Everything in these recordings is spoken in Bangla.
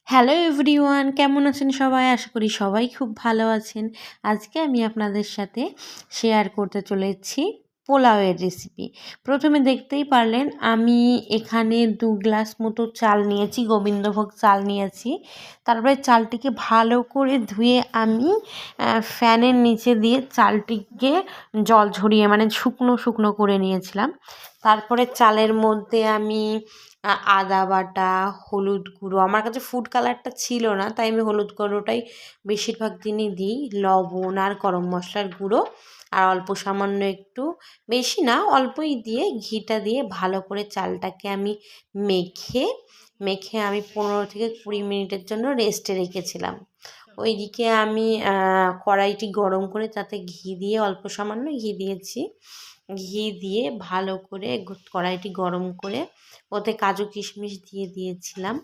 হ্যালো এভরিওয়ান, কেমন আছেন সবাই? আশা করি সবাই খুব ভালো আছেন। আজকে আমি আপনাদের সাথে শেয়ার করতে চলেছি পোলাওয়ের রেসিপি। প্রথমে দেখতেই পারলেন আমি এখানে 2 গ্লাস মতো চাল নিয়েছি, গোবিন্দভোগ চাল নিয়েছি। তারপরে চালটিকে ভালো করে ধুয়ে আমি ফ্যানের নিচে দিয়ে চালটিকে জল ঝরিয়ে মানে শুকনো শুকনো করে নিয়েছিলাম। তারপরে চালের মধ্যে আমি আদা বাটা, হলুদ গুঁড়ো, আমার কাছে ফুড কালারটা ছিল না তাই আমি হলুদ গুঁড়োটাই বেশিরভাগ দিনই দিই, লবণ আর গরম মশলার গুঁড়ো আর অল্প সামান্য একটু, বেশি না অল্পই দিয়ে ঘিটা দিয়ে ভালো করে চালটাকে আমি মেখে মেখে আমি 15 থেকে 20 মিনিটের জন্য রেস্টে রেখেছিলাম। ওইদিকে আমি কড়াইটি গরম করে তাতে ঘি দিয়ে অল্প সামান্য ঘি দিয়েছি। ঘি দিয়ে ভালো করে কড়াইটি গরম করে ওতে কাজু কিশমিশ দিয়ে দিয়েছিলাম।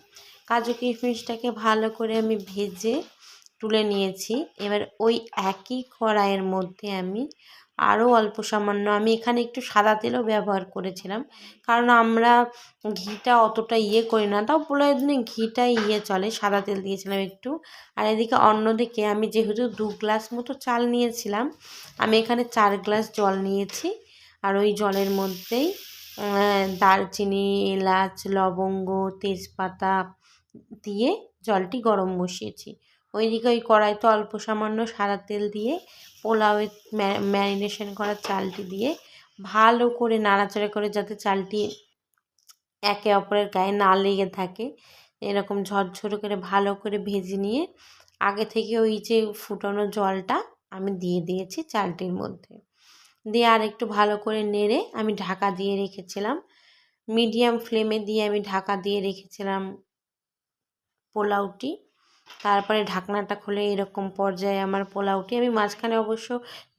কাজু কিশমিশটাকে ভালো করে আমি ভেজে তুলে নিয়েছি। এবার ওই একই কড়াইয়ের মধ্যে আমি আরও অল্প সামান্য, আমি এখানে একটু সাদা তেলও ব্যবহার করেছিলাম, কারণ আমরা ঘিটা অতটা করি না, তাও পোলাওয়ের দিনে ঘিটা চলে, সাদা তেল দিয়েছিলাম একটু। আর এদিকে অন্যদিকে আমি যেহেতু 2 গ্লাস মতো চাল নিয়েছিলাম, আমি এখানে 4 গ্লাস জল নিয়েছি। আর ওই জলের মধ্যেই দারচিনি, এলাচ, লবঙ্গ, তেজপাতা দিয়ে জলটি গরম বসিয়েছি। ওইদিকে ওই কড়াইতে অল্প সামান্য সাদা তেল দিয়ে পোলাওয়ের ম্যারিনেশন করা চালটি দিয়ে ভালো করে নাড়াচাড়া করে, যাতে চালটি একে অপরের গায়ে না লেগে থাকে, এরকম ঝরঝরে করে ভালো করে ভেজে নিয়ে আগে থেকে ওই যে ফুটানো জলটা আমি দিয়ে দিয়েছি চালটির মধ্যে। দিয়ে আর একটু ভালো করে নেড়ে আমি ঢাকা দিয়ে রেখেছিলাম। মিডিয়াম ফ্লেমে দিয়ে আমি ঢাকা দিয়ে রেখেছিলাম পোলাওটি। তারপরে ঢাকনাটা খুলে এরকম পর্যায়ে আমার পোলাওটি, আমি মাঝখানে অবশ্য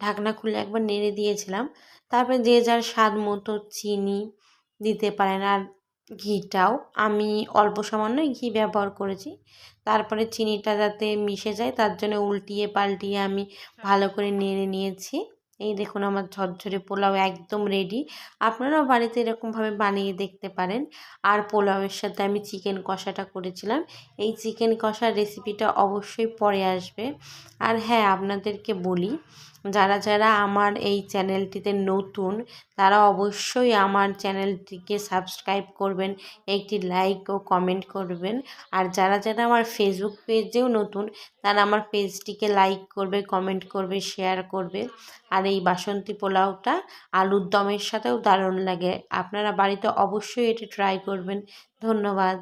ঢাকনা খুলে একবার নেড়ে দিয়েছিলাম। তারপরে যে যার স্বাদ মতো চিনি দিতে পারেন, আর ঘিটাও আমি অল্প সামান্যই ঘি ব্যবহার করেছি। তারপরে চিনিটা যাতে মিশে যায় তার জন্য উল্টিয়ে পাল্টিয়ে আমি ভালো করে নেড়ে নিয়েছি। এই দেখুন আমার ঝরঝরে পোলাও একদম রেডি। আপনারাও বাড়িতে এরকমভাবে বানিয়ে দেখতে পারেন। আর পোলাওয়ের সাথে আমি চিকেন কষাটা করেছিলাম। এই চিকেন কষার রেসিপিটা অবশ্যই পরে আসবে। আর হ্যাঁ, আপনাদেরকে বলি, যারা যারা আমার এই চ্যানেলটিতে নতুন তারা অবশ্যই আমার চ্যানেলটিকে সাবস্ক্রাইব করবেন, একটি লাইক ও কমেন্ট করবেন। আর যারা যারা আমার ফেসবুক পেজেও নতুন তারা আমার পেজটিকে লাইক করবে, কমেন্ট করবে, শেয়ার করবে। আর এই বাসন্তী পোলাওটা আলুর দমের সাথেও দারুণ লাগে। আপনারা বাড়িতে অবশ্যই এটা ট্রাই করবেন। ধন্যবাদ।